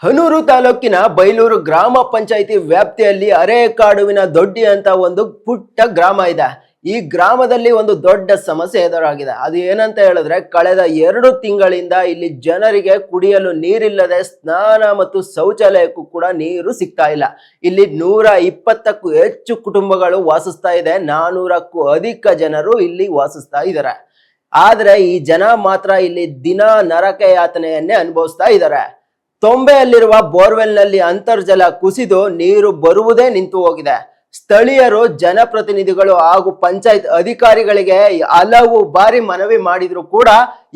ಹನೂರು ತಾಲೂಕಿನ ಬೈಲೂರು ಗ್ರಾಮ ಪಂಚಾಯಿತಿ ವ್ಯಾಪ್ತಿಯಲ್ಲಿ ಅರೇಕಾಡುವಿನ ದೊಡ್ಡಿ ಅಂತ ಒಂದು ಪುಟ್ಟ ಗ್ರಾಮ ಇದೆ. ಈ ಗ್ರಾಮದಲ್ಲಿ ಒಂದು ದೊಡ್ಡ ಸಮಸ್ಯೆ ಎದುರಾಗಿದೆ. ಅದು ಏನಂತ ಹೇಳಿದ್ರೆ, ಕಳೆದ 2 ತಿಂಗಳಿಂದ ಇಲ್ಲಿ ಜನರಿಗೆ ಕುಡಿಯಲು ನೀರಿಲ್ಲದೆ ಸ್ನಾನ ಮತ್ತು ಶೌಚಾಲಯಕ್ಕೂ ಕೂಡ ನೀರು ಸಿಗ್ತಾ ಇಲ್ಲ. ಇಲ್ಲಿ 120ಕ್ಕೂ ಹೆಚ್ಚು ಕುಟುಂಬಗಳು ವಾಸಿಸ್ತಾ ಇದೆ. 400ಕ್ಕೂ ಅಧಿಕ ಜನರು ಇಲ್ಲಿ ವಾಸಿಸ್ತಾ ಇದ್ದಾರೆ. ಆದ್ರೆ ಈ ಜನ ಮಾತ್ರ ಇಲ್ಲಿ ದಿನ ನರಕ ಯಾತನೆಯನ್ನೇ ಅನುಭವಿಸ್ತಾ ಇದ್ದಾರೆ. ತೊಂಬೆಯಲ್ಲಿರುವ ಬೋರ್ವೆಲ್ ನಲ್ಲಿ ಅಂತರ್ಜಲ ಕುಸಿದು ನೀರು ಬರುವುದೇ ನಿಂತು ಹೋಗಿದೆ. ಸ್ಥಳೀಯರು, ಜನಪ್ರತಿನಿಧಿಗಳು ಹಾಗೂ ಪಂಚಾಯತ್ ಅಧಿಕಾರಿಗಳಿಗೆ ಹಲವು ಬಾರಿ ಮನವಿ ಮಾಡಿದ್ರು ಕೂಡ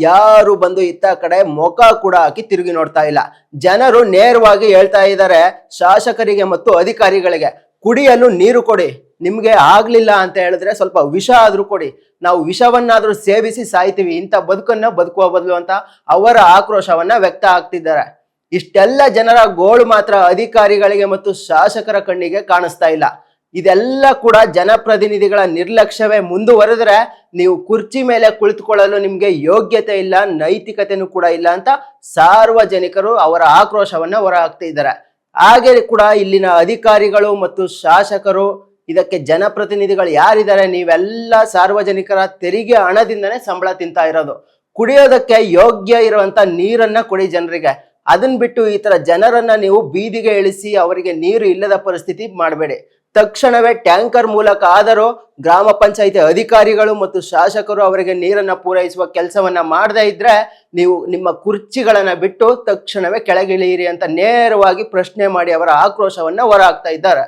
ಯಾರು ಬಂದು ಇತ್ತ ಕಡೆ ಮುಖ ಕೂಡ ಹಾಕಿ ತಿರುಗಿ ನೋಡ್ತಾ ಇಲ್ಲ. ಜನರು ನೇರವಾಗಿ ಹೇಳ್ತಾ ಇದ್ದಾರೆ ಶಾಸಕರಿಗೆ ಮತ್ತು ಅಧಿಕಾರಿಗಳಿಗೆ, ಕುಡಿಯಲು ನೀರು ಕೊಡಿ, ನಿಮ್ಗೆ ಆಗ್ಲಿಲ್ಲ ಅಂತ ಹೇಳಿದ್ರೆ ಸ್ವಲ್ಪ ವಿಷ ಆದ್ರೂ ಕೊಡಿ, ನಾವು ವಿಷವನ್ನಾದ್ರೂ ಸೇವಿಸಿ ಸಾಯ್ತೀವಿ, ಇಂಥ ಬದುಕನ್ನ ಬದುಕುವ ಬದಲು ಅಂತ ಅವರ ಆಕ್ರೋಶವನ್ನ ವ್ಯಕ್ತ ಆಗ್ತಿದ್ದಾರೆ. ಇಷ್ಟೆಲ್ಲ ಜನರ ಗೋಳು ಮಾತ್ರ ಅಧಿಕಾರಿಗಳಿಗೆ ಮತ್ತು ಶಾಸಕರ ಕಣ್ಣಿಗೆ ಕಾಣಿಸ್ತಾ ಇಲ್ಲ. ಇದೆಲ್ಲ ಕೂಡ ಜನಪ್ರತಿನಿಧಿಗಳ ನಿರ್ಲಕ್ಷ್ಯವೇ ಮುಂದುವರೆದ್ರೆ ನೀವು ಕುರ್ಚಿ ಮೇಲೆ ಕುಳಿತುಕೊಳ್ಳಲು ನಿಮ್ಗೆ ಯೋಗ್ಯತೆ ಇಲ್ಲ, ನೈತಿಕತೆನೂ ಕೂಡ ಇಲ್ಲ ಅಂತ ಸಾರ್ವಜನಿಕರು ಅವರ ಆಕ್ರೋಶವನ್ನ ಹೊರ ಹಾಕ್ತಾ ಇದ್ದಾರೆ. ಹಾಗೆ ಕೂಡ ಇಲ್ಲಿನ ಅಧಿಕಾರಿಗಳು ಮತ್ತು ಶಾಸಕರು, ಇದಕ್ಕೆ ಜನಪ್ರತಿನಿಧಿಗಳು ಯಾರಿದ್ದಾರೆ, ನೀವೆಲ್ಲ ಸಾರ್ವಜನಿಕರ ತೆರಿಗೆ ಹಣದಿಂದನೇ ಸಂಬಳ ತಿಂತಾ ಇರೋದು. ಕುಡಿಯೋದಕ್ಕೆ ಯೋಗ್ಯ ಇರುವಂತ ನೀರನ್ನ ಕೊಡಿ ಜನರಿಗೆ. ಅದನ್ನ ಬಿಟ್ಟು ಈ ತರ ಜನರನ್ನ ನೀವು ಬೀದಿಗೆ ಇಳಿಸಿ ಅವರಿಗೆ ನೀರು ಇಲ್ಲದ ಪರಿಸ್ಥಿತಿ ಮಾಡಬೇಡಿ. ತಕ್ಷಣವೇ ಟ್ಯಾಂಕರ್ ಮೂಲಕ ಆದರೂ ಗ್ರಾಮ ಪಂಚಾಯಿತಿ ಅಧಿಕಾರಿಗಳು ಮತ್ತು ಶಾಸಕರು ಅವರಿಗೆ ನೀರನ್ನ ಪೂರೈಸುವ ಕೆಲಸವನ್ನ ಮಾಡದೇ ಇದ್ರೆ ನೀವು ನಿಮ್ಮ ಕುರ್ಚಿಗಳನ್ನ ಬಿಟ್ಟು ತಕ್ಷಣವೇ ಕೆಳಗಿಳಿಯಿರಿ ಅಂತ ನೇರವಾಗಿ ಪ್ರಶ್ನೆ ಮಾಡಿ ಅವರ ಆಕ್ರೋಶವನ್ನ ಹೊರ ಹಾಕ್ತಾ ಇದ್ದಾರೆ.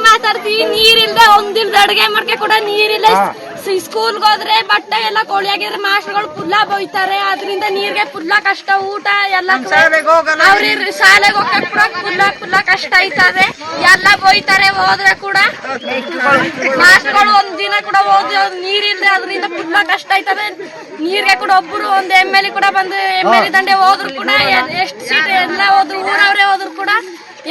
ಮಾತಾಡ್ತೀವಿ, ನೀರಿಲ್ದೆ ಒಂದಿಲ್ದ ಅಡುಗೆ ಮಾಡ್ಕೆ ಕೂಡ ನೀರಿಲ್ಲ. ಸ್ಕೂಲ್ಗೆ ಹೋದ್ರೆ ಬಟ್ಟೆ ಎಲ್ಲ ಕೋಳಿ ಆಗಿದ್ರೆ ಮಾಸ್ಟರ್ಗಳು ಫುಲ್ಲ ಬೋಯ್ತಾರೆ, ಅದರಿಂದ ನೀರ್ಗೆ ಫುಲ್ಲ ಕಷ್ಟ. ಊಟ ಎಲ್ಲ ಅವ್ರಿಗೆ ಶಾಲೆಗೆ ಹೋಗಕ್ಕೆ ಕೂಡ ಫುಲ್ಲ ಕಷ್ಟ ಆಯ್ತದೆ. ಎಲ್ಲ ಬೋಯ್ತಾರೆ. ಹೋದ್ರೆ ಕೂಡ ಮಾಸ್ಟರ್ಗಳು ಒಂದಿನ ಕೂಡ ಹೋದ್ ನೀರಿಲ್ದೆ ಅದರಿಂದ ಫುಲ್ಲ ಕಷ್ಟ ಆಯ್ತದೆ. ನೀರ್ಗೆ ಕೂಡ ಒಬ್ರು ಒಂದು MLA ಕೂಡ ಬಂದು MLA ದಂಡೆ ಹೋದ್ರು ಕೂಡ ಎಷ್ಟು ಸೀಟ್ ಎಲ್ಲ ಹೋದ್ರು, ಊರವ್ರೆ ಹೋದ್ರು ಕೂಡ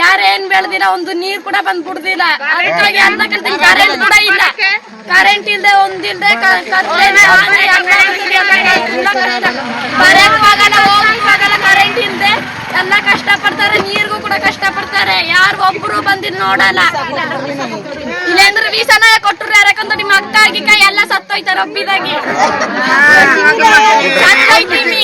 ಯಾರೇನ್ ಬೆಳೆದಿಲ್ಲ, ಒಂದು ನೀರ್ ಕೂಡ ಬಂದ್ ಬಿಡುದಿಲ್ಲ. ಅದಕ್ಕಾಗಿ ಎಲ್ಲ ಕಲ್ತೀನಿ ಕರೆಂಟ್ ಕೂಡ ಇಲ್ಲ. ಕರೆಂಟ್ ಇಲ್ದೆ ಒಂದಿಲ್ದೆ ಕರೆಂಟ್ ಇಲ್ದೆ ಎಲ್ಲ ಕಷ್ಟ ಪಡ್ತಾರೆ. ನೀರ್ಗೂ ಕೂಡ ಕಷ್ಟ ಪಡ್ತಾರೆ. ಯಾರು ಒಬ್ರು ಬಂದಿದ್ ನೋಡಲ್ಲ. ಇಲ್ಲೇಂದ್ರೆ ವೀಸನ ಕೊಟ್ಟರು ಯಾರಕ್ಕಂತ ನಿಮ್ಮ ಅಕ್ಕ ಆಗಿಕ್ಕ ಎಲ್ಲ ಸತ್ತೋಯ್ತಾರೆ. ಒಬ್ಬಿದಾಗಿ ಸತ್ತೋಯ್ತೀವಿ.